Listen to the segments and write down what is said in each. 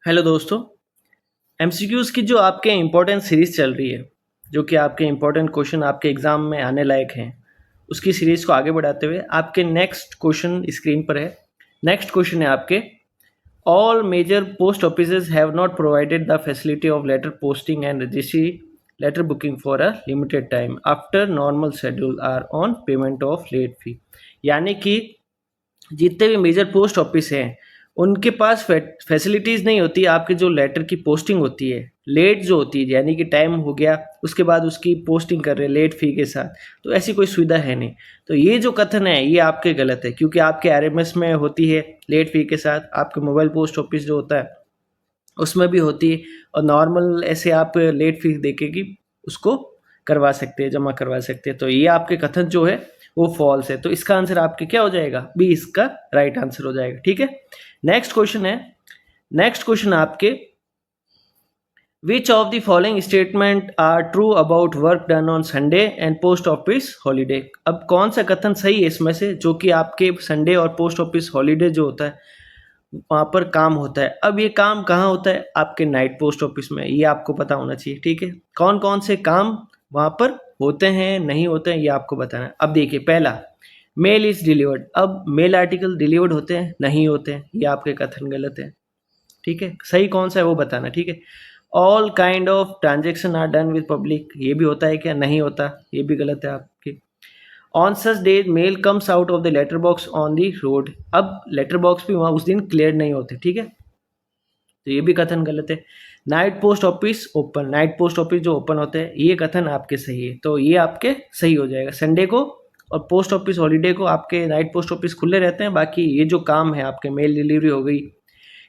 Hello दोस्तों, MCQs की जो आपके इम्पोर्टेंट सीरीज़ चल रही है, जो कि आपके इम्पोर्टेंट क्वेश्चन आपके एग्ज़ाम में आने लायक हैं, उसकी सीरीज़ को आगे बढ़ाते हुए आपके नेक्स्ट क्वेश्चन स्क्रीन पर है। नेक्स्ट क्वेश्चन है आपके, all major post offices have not provided the facility of letter posting and registry letter booking for a limited time after normal schedule are on payment of late fee. यानी कि जितने भी major post office हैं उनके पास facilities नहीं होती। आपके जो लेटर की पोस्टिंग होती है लेट जो होती है, यानी कि टाइम हो गया उसके बाद उसकी पोस्टिंग कर रहे हैं लेट फी के साथ, तो ऐसी कोई सुविधा है नहीं। तो ये जो कथन है ये आपके गलत है, क्योंकि आपके आरएमएस में होती है लेट फी के साथ, आपके मोबाइल पोस्ट ऑफिस जो होता है उसमें भी होती है, और नॉर्मल ऐसे आप लेट फी देके कि उसको करवा सकते हैं, जमा करवा सकते हैं। तो ये आपके कथन जो है वो फॉल्स है। तो इसका आंसर आपके क्या हो जाएगा, बी इसका राइट आंसर हो जाएगा। ठीक है, नेक्स्ट क्वेश्चन है। नेक्स्ट क्वेश्चन आपके, which of the following statement are true about work done on Sunday and post office holiday. अब कौन सा कथन सही है इसमें से, जो कि आपके संडे और पोस्ट ऑफिस हॉलीडे जो होता है वहाँ पर काम होता है। अब ये काम कहाँ होता है, आपके नाइट पोस्ट ऑफिस में, ये आपको पता होना चाहिए। ठीक है, कौन कौन से काम वहाँ पर होते हैं नहीं होते हैं ये आपको बताना है। अब देखिए, पहला मेल इज डिलीवर्ड। अब मेल आर्टिकल डिलीवर्ड होते हैं नहीं होते हैं, ये आपके कथन गलत है। ठीक है, सही कौन सा है वो बताना। ठीक है, all kind of transaction are done with public, ये भी होता है क्या, नहीं होता, ये भी गलत है आपकी। On such days mail comes out of the letter box on the road. अब लेटर बॉक्स भी वहाँ उस दिन क्लियर नहीं होते। ठीक है, तो ये भी कथन गलत है। Night post office open, night post office जो ओपन होते हैं ये कथन आपके सही है, तो ये आपके सही हो जाएगा। संडे को और पोस्ट ऑफिस हॉलीडे को आपके नाइट पोस्ट ऑफिस खुले रहते हैं। बाकी ये जो काम है आपके मेल डिलीवरी हो गई,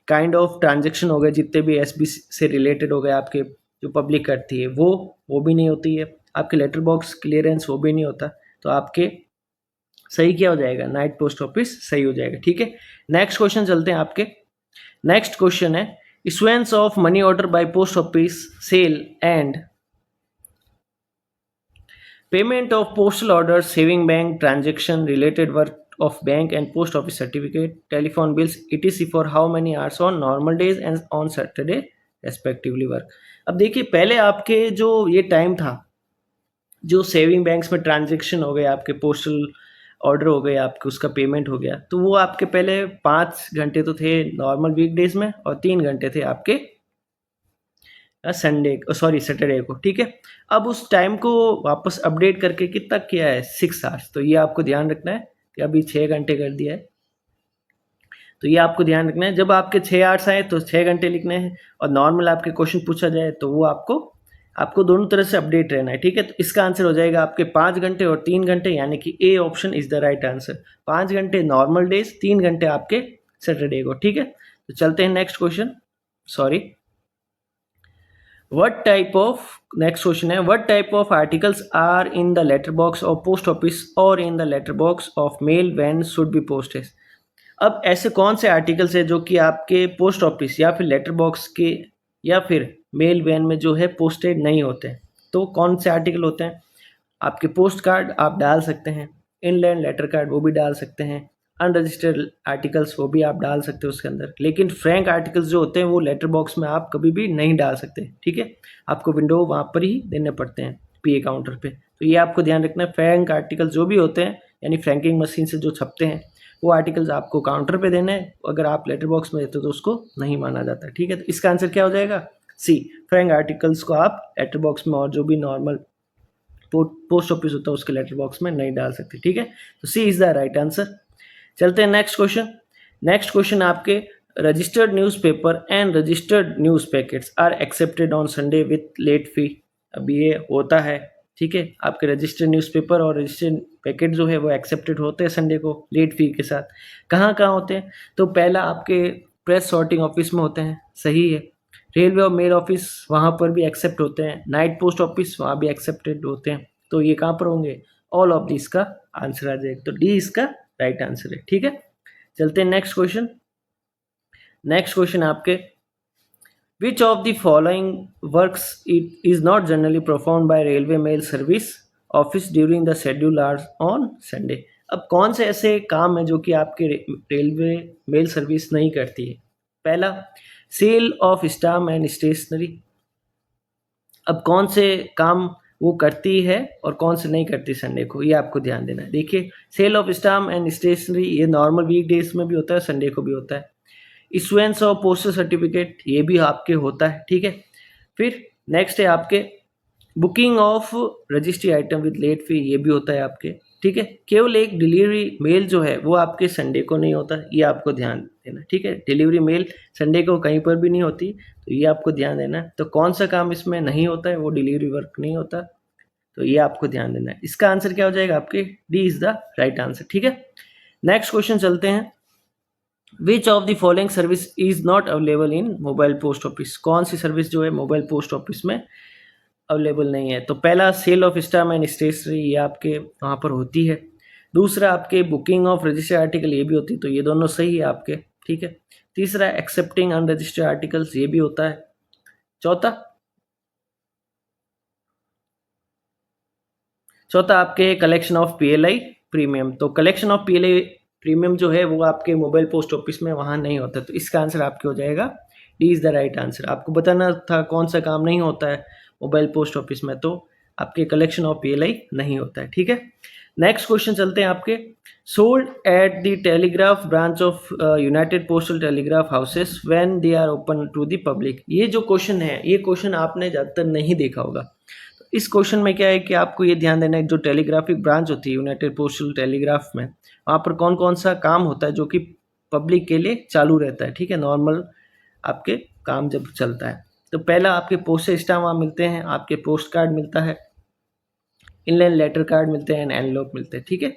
काइंड ऑफ ट्रांजेक्शन हो गए, जितने भी एसबी से रिलेटेड हो गए आपके, जो पब्लिक करती है वो भी नहीं होती है। आपके लेटर बॉक्स क्लियरेंस वो भी नहीं होता। तो आपके सही क्या हो जाएगा, नाइट पोस्ट ऑफिस सही हो जाएगा। ठीक है, नेक्स्ट क्वेश्चन चलते हैं आपके। नेक्स्ट क्वेश्चन है, issuance of money order by post office, sale and payment of postal orders, saving bank transaction related work of bank and post office certificate, telephone bills etc for how many hours on normal days and on Saturday respectively work। अब देखिए, पहले आपके जो ये time था, जो saving banks में transaction हो गए, आपके पोस्टल ऑर्डर हो गए, आपके उसका पेमेंट हो गया, तो वो आपके पहले 5 घंटे तो थे नॉर्मल वीकडेज में और 3 घंटे थे आपके संडे सॉरी सैटरडे को। ठीक है, अब उस टाइम को वापस अपडेट करके कितना किया है, 6 आवर्स। तो ये आपको ध्यान रखना है कि अभी 6 घंटे कर दिया है, तो ये आपको ध्यान रखना है। जब आपके 6 आवर्स आए तो 6 घंटे लिखने हैं, और नॉर्मल आपके क्वेश्चन पूछा जाए तो वो आपको दोनों तरह से अपडेट रहना है। ठीक है, तो इसका आंसर हो जाएगा आपके 5 घंटे और 3 घंटे, यानी कि A option is the right answer. 5 घंटे नॉर्मल डेज, 3 घंटे आपके सैटरडे को। ठीक है, तो चलते हैं next question. Sorry, what type of next question है, what type of articles are in the letter box of post office or in the letter box of mail when should be posted। अब ऐसे कौन से articles है जो कि आपके post office या फिर लेटर बॉक्स के या फिर मेल वैन में जो है पोस्टेड नहीं होते हैं। तो कौन से आर्टिकल होते हैं, आपके पोस्ट कार्ड आप डाल सकते हैं, इनलैंड लेटर कार्ड वो भी डाल सकते हैं, अनरजिस्टर्ड आर्टिकल्स वो भी आप डाल सकते हो उसके अंदर। लेकिन फ्रैंक आर्टिकल्स जो होते हैं वो लेटर बॉक्स में आप कभी भी नहीं डाल सकते। ठीक है, आपको विंडो वहाँ पर ही देने पड़ते हैं पीए काउंटर पे। तो ये आपको ध्यान रखना है, फ्रैंक आर्टिकल्स जो भी होते हैं, यानी फ्रैंकिंग मशीन से जो छपते हैं, वो आर्टिकल्स आपको काउंटर पे देने हैं। अगर आप लेटर बॉक्स में देते हो तो उसको नहीं माना जाता। ठीक है, तो इसका आंसर क्या हो जाएगा, सी। फ्रैंक आर्टिकल्स को आप लेटर बॉक्स में और जो भी नॉर्मल पोस्ट ऑफिस होता है उसके लेटर बॉक्स में नहीं डाल सकते। ठीक है, तो C is the right answer. चलते हैं नेक्स्ट क्वेश्चन। नेक्स्ट क्वेश्चन आपके, registered newspaper and registered news packets are accepted on Sunday with late fee. अब ये होता है, ठीक है, आपके रजिस्टर्ड न्यूज़पेपर और रजिस्टर्ड पैकेट जो है वो एक्सेप्टेड होते हैं संडे को लेट फी के साथ। कहाँ कहाँ होते हैं, तो पहला आपके प्रेस सॉर्टिंग ऑफिस में होते हैं, सही है। रेलवे और मेल ऑफिस वहाँ पर भी एक्सेप्ट होते हैं। नाइट पोस्ट ऑफिस वहाँ भी एक्सेप्टेड होते हैं। तो ये कहाँ पर होंगे, ऑल ऑफ दिस का आंसर आ जाएगा। तो डी इसका राइट आंसर है। ठीक है, चलते हैं नेक्स्ट क्वेश्चन। नेक्स्ट क्वेश्चन आपके, which of the following works it is not generally perform by railway mail service office during the schedule hours on Sunday. अब कौन से ऐसे काम है जो कि आपके रेलवे मेल सर्विस नहीं करती है। पहला sale of stamp and stationery. अब कौन से काम वो करती है और कौन से नहीं करती संडे को, ये आपको ध्यान देना है। देखिए, sale of stamp and stationery ये नॉर्मल वीक डेज में भी होता है, संडे को भी होता है। इशुएंस ऑफ पोस्टल सर्टिफिकेट ये भी आपके होता है, ठीक है। फिर नेक्स्ट है आपके booking of registry item with late fee, ये भी होता है आपके, ठीक है। केवल एक डिलीवरी मेल जो है वो आपके संडे को नहीं होता, ये आपको ध्यान देना, ठीक है। डिलीवरी मेल संडे को कहीं पर भी नहीं होती, तो ये आपको ध्यान देना है। तो कौन सा काम इसमें नहीं होता है, वो डिलीवरी वर्क नहीं होता, तो ये आपको ध्यान देना है। इसका आंसर क्या हो जाएगा आपके, D is the right answer, ठीक है। नेक्स्ट क्वेश्चन चलते हैं। Which of the following service is not available in mobile post office, कौन सी सर्विस जो है मोबाइल पोस्ट ऑफिस में अवेलेबल नहीं है। तो पहला sale of stamp and stationery, ये आपके वहाँ पर होती है। दूसरा आपके बुकिंग ऑफ रजिस्टर्ड आर्टिकल, ये भी होती है, तो ये दोनों सही है आपके, ठीक है। तीसरा एक्सेप्टिंग अनरजिस्टर्ड आर्टिकल्स, ये भी होता है। चौथा आपके कलेक्शन ऑफ पीएलआई प्रीमियम, तो कलेक्शन ऑफ पीएलआई प्रीमियम जो है वो आपके मोबाइल पोस्ट ऑफिस में वहाँ नहीं होता, तो इसका आंसर आपके हो जाएगा D is the right answer. आपको बताना था कौन सा काम नहीं होता है मोबाइल पोस्ट ऑफिस में, तो आपके कलेक्शन ऑफ पीएलआई नहीं होता है, ठीक है। नेक्स्ट क्वेश्चन चलते हैं आपके। Sold at the telegraph branch of united postal telegraph houses when they are open to the public, ये जो क्वेश्चन है ये क्वेश्चन आपने ज़्यादातर नहीं देखा होगा। तो इस क्वेश्चन में क्या है कि आपको ये ध्यान देना है, जो टेलीग्राफिक ब्रांच होती है यूनाइटेड पोस्टल टेलीग्राफ में, वहाँ पर कौन कौन सा काम होता है जो कि पब्लिक के लिए चालू रहता है, ठीक है, नॉर्मल आपके काम जब चलता है। तो पहला आपके पोस्टल स्टाम्प वहाँ मिलते हैं, आपके पोस्ट कार्ड मिलता है, इनलैंड लेटर कार्ड मिलते हैं, एनवेलप मिलते हैं, ठीक है।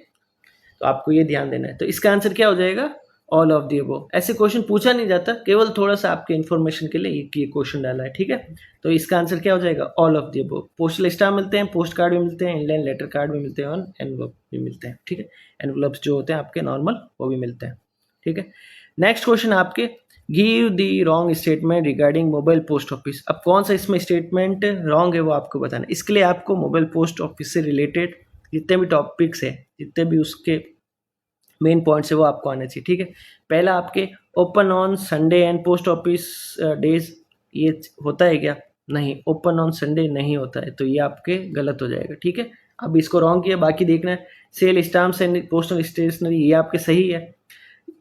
तो आपको ये ध्यान देना है। तो इसका आंसर क्या हो जाएगा, ऑल ऑफ दी अबव। ऐसे क्वेश्चन पूछा नहीं जाता, केवल थोड़ा सा आपके इन्फॉर्मेशन के लिए ये क्वेश्चन डाला है, ठीक है। तो इसका आंसर क्या हो जाएगा, all of the above. Postal stamp मिलते हैं, पोस्ट कार्ड भी मिलते हैं, इनलैंड लेटर कार्ड भी मिलते हैं और एनवेलप भी मिलते हैं, ठीक है। एनवेलप्स जो होते हैं आपके नॉर्मल वो भी मिलते हैं, ठीक है। नेक्स्ट क्वेश्चन आपके, गिव दी wrong statement regarding mobile post office. अब कौन सा इसमें स्टेटमेंट रॉन्ग है वो आपको बताना है। इसके लिए आपको मोबाइल पोस्ट ऑफिस से रिलेटेड जितने भी टॉपिक्स है, जितने भी उसके मेन पॉइंट्स है वो आपको आने चाहिए, ठीक है। पहला आपके open on Sunday and post office days, ये होता है क्या, नहीं, ओपन ऑन संडे नहीं होता है, तो ये आपके गलत हो जाएगा, ठीक है। अब इसको रॉन्ग किया, बाकी देखना है। Sale stamps and postal stationery, ये आपके सही है।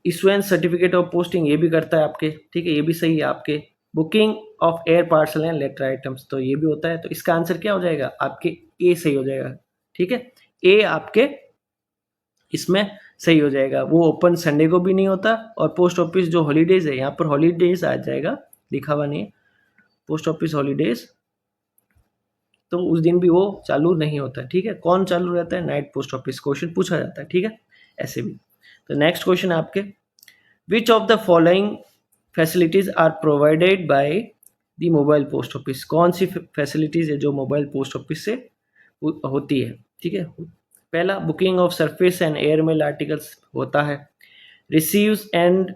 इशुएंस सर्टिफिकेट ऑफ पोस्टिंग, ये भी करता है आपके, ठीक है, ये भी सही है आपके। Booking of air parcel and later items, तो ये भी होता है, तो इसका आंसर क्या हो जाएगा आपके, ए सही हो जाएगा, ठीक है। ए आपके इसमें सही हो जाएगा। वो ओपन संडे को भी नहीं होता, और पोस्ट ऑफिस जो हॉलीडेज है, यहाँ पर हॉलीडेज आ जाएगा, लिखा हुआ नहीं है पोस्ट ऑफिस हॉलीडेज, तो उस दिन भी वो चालू नहीं होता, ठीक है। कौन चालू रहता है, नाइट पोस्ट ऑफिस, क्वेश्चन पूछा जाता है, ठीक है, ऐसे भी। तो नेक्स्ट क्वेश्चन है आपके, which of the following facilities are provided by the mobile post office, कौन सी फैसिलिटीज है जो मोबाइल पोस्ट ऑफिस से होती है, ठीक है। पहला booking of surface and airmail articles होता है। Receives and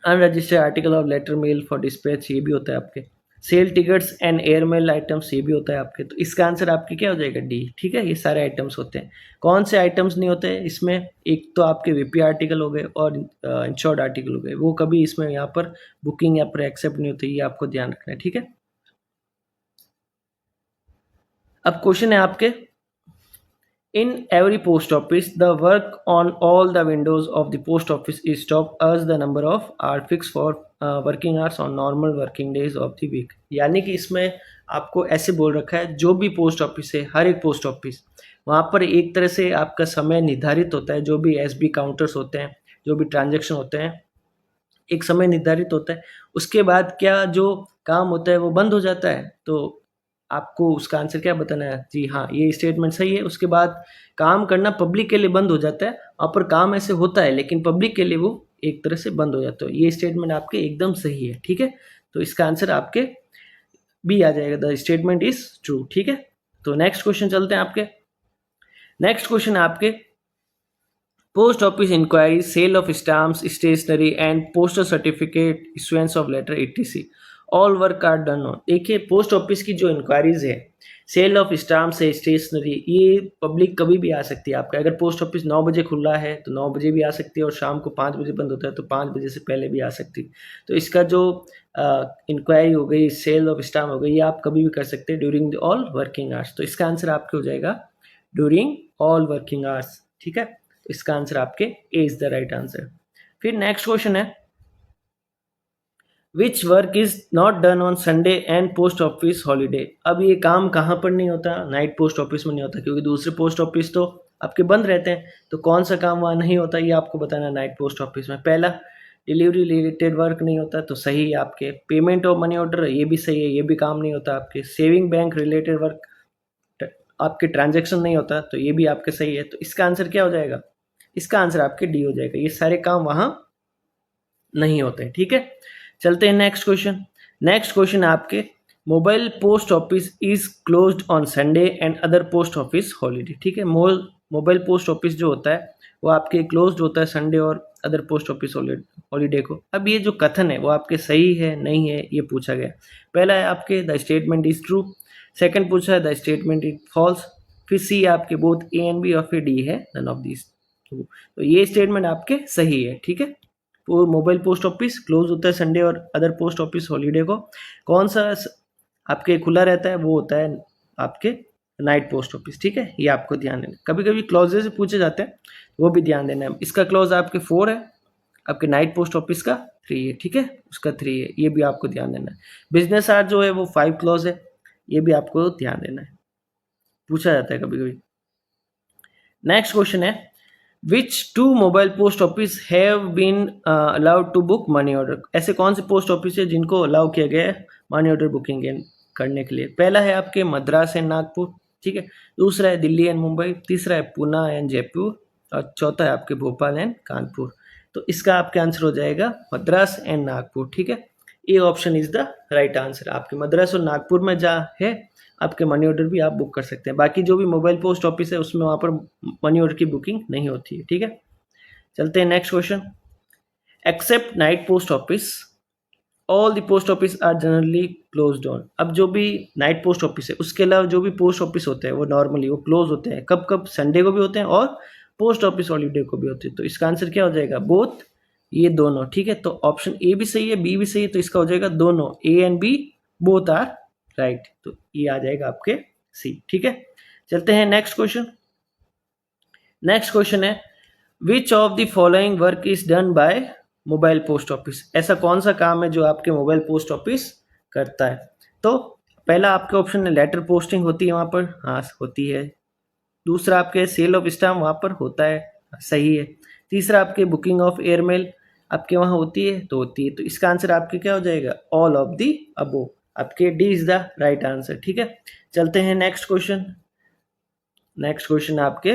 unregistered article of letter mail for dispatch, ये भी होता है आपके। Sale tickets and airmail items, ये भी होता है आपके। तो इसका आंसर आपके क्या हो जाएगा, डी, ठीक है। ये सारे आइटम्स होते हैं। कौन से आइटम्स नहीं होते हैं इसमें, एक तो आपके वीपी आर्टिकल हो गए और इंश्योर्ड आर्टिकल हो गए, वो कभी इसमें यहाँ पर बुकिंग या पर एक्सेप्ट नहीं होती, ये आपको ध्यान रखना है, ठीक है। अब क्वेश्चन है आपके, in every post office, the work on all the windows of the post office is stopped as the number of are fixed for working hours on normal working days of the week। यानी कि इसमें आपको ऐसे बोल रखा है, जो भी पोस्ट ऑफिस है, हर एक पोस्ट ऑफिस, वहाँ पर एक तरह से आपका समय निर्धारित होता है। जो भी एसबी काउंटर्स होते हैं, जो भी ट्रांजेक्शन होते हैं, एक समय निर्धारित होता है। उसके बाद क्या जो काम होता है वो बंद हो जाता है। तो आपको उसका आंसर क्या बताना है, जी हाँ, ये स्टेटमेंट सही है। उसके बाद काम करना पब्लिक के लिए बंद हो जाता है, वहाँ पर काम ऐसे होता है लेकिन पब्लिक के लिए वो एक तरह से बंद हो जाता है। ये स्टेटमेंट आपके एकदम सही है, ठीक है। तो इसका आंसर आपके बी आ जाएगा, द स्टेटमेंट इज ट्रू, ठीक है। तो नेक्स्ट क्वेश्चन चलते हैं आपके। नेक्स्ट क्वेश्चन है आपके, post office inquiry, sale of stamps, stationery and postal certificate, issuance of letter, etc all work are done on. देखिए पोस्ट ऑफिस की जो इंक्वायरीज है, सेल ऑफ स्टाम्प्स है, स्टेशनरी, ये पब्लिक कभी भी आ सकती है आपका। अगर पोस्ट ऑफिस 9 बजे खुला है तो 9 बजे भी आ सकती है, और शाम को 5 बजे बंद होता है तो 5 बजे से पहले भी आ सकती है। तो इसका जो इंक्वायरी हो गई, सेल ऑफ स्टाम्प हो गई, ये आप कभी भी कर सकते हैं during the all working hours. तो इसका आंसर आपके हो जाएगा ड्यूरिंग ऑल वर्किंग आवर्स। ठीक है, तो इसका आंसर आपके ए इज द राइट आंसर। फिर नेक्स्ट क्वेश्चन है, which work is not done on Sunday and post office holiday. अब ये काम कहाँ पर नहीं होता? नाइट पोस्ट ऑफिस में नहीं होता, क्योंकि दूसरे पोस्ट ऑफिस तो आपके बंद रहते हैं। तो कौन सा काम वहाँ नहीं होता, ये आपको बताना है नाइट पोस्ट ऑफिस में। पहला, डिलीवरी रिलेटेड वर्क नहीं होता, तो सही है आपके। पेमेंट ऑफ मनी ऑर्डर, ये भी सही है, ये भी काम नहीं होता आपके। सेविंग बैंक रिलेटेड वर्क, आपके ट्रांजेक्शन नहीं होता, तो ये भी आपके सही है। तो इसका आंसर क्या हो जाएगा? इसका आंसर आपके डी हो जाएगा। ये सारे काम वहाँ नहीं होते। ठीक है, चलते हैं नेक्स्ट क्वेश्चन। नेक्स्ट क्वेश्चन है आपके, mobile post office is closed on Sunday and other post office holiday. ठीक है, मोबाइल पोस्ट ऑफिस जो होता है वो आपके क्लोज्ड होता है संडे और अदर पोस्ट ऑफिस हॉलीडे को। अब ये जो कथन है वो आपके सही है नहीं है, ये पूछा गया। पहला है आपके the statement is true, second पूछा है द स्टेटमेंट इज फॉल्स, फिर सी आपके बोथ ए एंड बी, और फिर डी है नन ऑफ दिस। तो ये स्टेटमेंट आपके सही है। ठीक है, वो मोबाइल पोस्ट ऑफिस क्लोज होता है संडे और अदर पोस्ट ऑफिस हॉलीडे को। कौन सा आपके खुला रहता है? वो होता है आपके नाइट पोस्ट ऑफिस। ठीक है, ये आपको ध्यान देना। कभी कभी क्लॉजेस से पूछे जाते हैं, वो भी ध्यान देना है। इसका क्लॉज आपके 4 है, आपके नाइट पोस्ट ऑफिस का 3 है। ठीक है, उसका 3 है, ये भी आपको ध्यान देना है। बिजनेस आवर जो है वो 5 क्लॉज है, ये भी आपको ध्यान देना है, पूछा जाता है कभी कभी। नेक्स्ट क्वेश्चन है, which two mobile post office have been allowed to book money order. ऐसे कौन से पोस्ट ऑफिस है जिनको अलाउ किया गया है मनी ऑर्डर बुकिंग करने के लिए? पहला है आपके मद्रास एंड नागपुर, ठीक है। दूसरा है दिल्ली एंड मुंबई, तीसरा है पूना एंड जयपुर, और चौथा है आपके भोपाल एंड कानपुर। तो इसका आपका आंसर हो जाएगा मद्रास एंड नागपुर। ठीक है, A option is the right answer. आपके मद्रास और नागपुर में जहाँ है आपके मनी ऑर्डर भी आप बुक कर सकते हैं। बाकी जो भी मोबाइल पोस्ट ऑफिस है उसमें वहाँ पर मनी ऑर्डर की बुकिंग नहीं होती है। ठीक है, चलते हैं next question. Except night post office, all the post office are generally closed on. अब जो भी नाइट पोस्ट ऑफिस है उसके अलावा जो भी पोस्ट ऑफिस होते हैं वो नॉर्मली वो क्लोज होते हैं। कब कब? संडे को भी होते हैं और पोस्ट ऑफिस हॉलीडे को भी होते हैं। तो इसका आंसर क्या हो जाएगा? बोथ, ये दोनों। ठीक है, तो ऑप्शन ए भी सही है, बी भी सही है, तो इसका हो जाएगा दोनों, A and B both are right. तो ये आ जाएगा आपके सी। ठीक है, चलते हैं नेक्स्ट क्वेश्चन। नेक्स्ट क्वेश्चन है, which of the following work is done by mobile post office. ऐसा कौन सा काम है जो आपके मोबाइल पोस्ट ऑफिस करता है? तो पहला आपके ऑप्शन है लेटर पोस्टिंग होती है वहां पर, हाँ होती है। दूसरा आपके सेल ऑफ स्टाम्प वहां पर होता है, सही है। तीसरा आपके बुकिंग ऑफ एयरमेल आपके वहां होती है, तो होती है। तो इसका आंसर आपके क्या हो जाएगा? All of the above. आपके D is the right answer. ठीक है, चलते हैं नेक्स्ट क्वेश्चन। नेक्स्ट क्वेश्चन आपके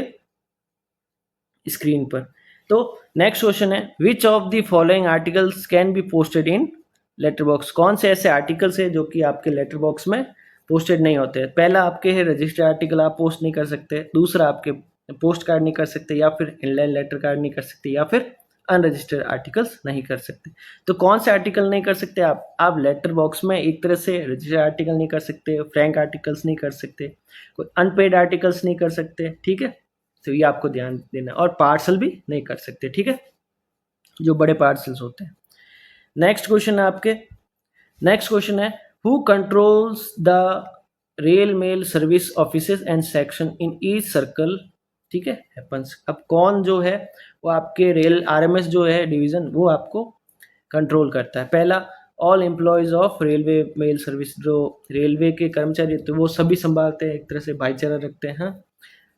स्क्रीन पर। तो नेक्स्ट क्वेश्चन है, which of the following articles can be posted in letter box. कौन से ऐसे आर्टिकल्स है जो कि आपके लेटर बॉक्स में पोस्टेड नहीं होते? पहला आपके है रजिस्टर्ड आर्टिकल आप पोस्ट नहीं कर सकते, दूसरा आपके पोस्ट कार्ड नहीं कर सकते, या फिर इनलाइन लेटर कार्ड नहीं कर सकते, या फिर अनरजिस्टर्ड आर्टिकल्स नहीं कर सकते। तो कौन से आर्टिकल नहीं कर सकते आप लेटर बॉक्स में? एक तरह से रजिस्टर्ड आर्टिकल नहीं कर सकते, फ्रैंक आर्टिकल्स नहीं कर सकते, कोई अनपेड आर्टिकल्स नहीं कर सकते। ठीक है, तो ये आपको ध्यान देना, और पार्सल भी नहीं कर सकते। ठीक है, जो बड़े पार्सल्स होते हैं। नेक्स्ट क्वेश्चन है आपके, नेक्स्ट क्वेश्चन है, who controls the rail mail service offices and section in each circle. ठीक है, हैपन्स। अब कौन जो है वो आपके रेल आरएमएस जो है डिवीजन, वो आपको कंट्रोल करता है? पहला, all employees of railway mail service, जो रेलवे के कर्मचारी होते हैं वो सभी संभालते हैं, एक तरह से भाईचारा रखते हैं।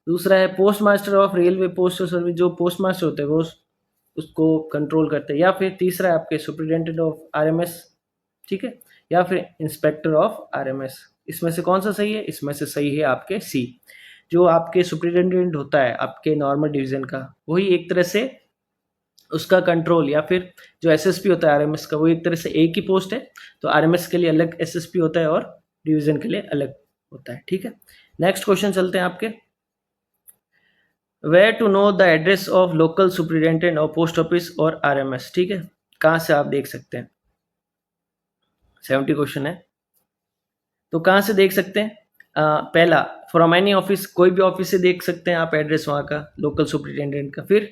दूसरा है post master of railway postal service, जो पोस्ट मास्टर होते हैं वो उसको कंट्रोल करते हैं। या फिर तीसरा है आपके सुपरिटेंडेंट ऑफ आरएमएस, ठीक है, या फिर इंस्पेक्टर ऑफ आरएमएस। इसमें से कौन सा सही है? इसमें से सही है आपके सी। जो आपके सुपरिटेंडेंट होता है आपके नॉर्मल डिवीजन का, वही एक तरह से उसका कंट्रोल, या फिर जो एसएसपी होता है आरएमएस का, वो एक तरह से एक ही पोस्ट है। तो आरएमएस के लिए अलग एसएसपी होता है और डिवीजन के लिए अलग होता है। ठीक है, नेक्स्ट क्वेश्चन चलते हैं आपके। Where to know the address of local superintendent और पोस्ट ऑफिस और आरएमएस। ठीक है, कहाँ से आप देख सकते हैं? 70 क्वेश्चन है। तो कहाँ से देख सकते हैं? पहला, फ्रॉम एनी ऑफिस, कोई भी ऑफिस से देख सकते हैं आप एड्रेस वहाँ का, लोकल सुपरिटेंडेंट का। फिर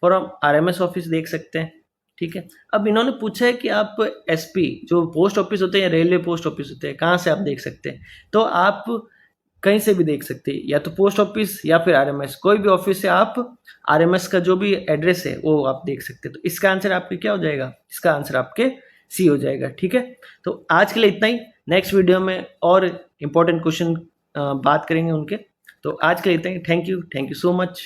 फ्रॉम आरएमएस ऑफिस देख सकते हैं, ठीक है। अब इन्होंने पूछा है कि आप एसपी, जो पोस्ट ऑफिस होते हैं या रेलवे पोस्ट ऑफिस होते हैं, कहाँ से आप देख सकते हैं? तो आप कहीं से भी देख सकते हैं, या तो पोस्ट ऑफिस या फिर आरएमएस, कोई भी ऑफिस से आप आरएमएस का जो भी एड्रेस है वो आप देख सकते हैं। तो इसका आंसर आपके क्या हो जाएगा? इसका आंसर आपके सी हो जाएगा, ठीक है। तो आज के लिए इतना ही। नेक्स्ट वीडियो में और इम्पोर्टेंट क्वेश्चन बात करेंगे उनके। तो आज के लिए इतना ही। Thank you so much.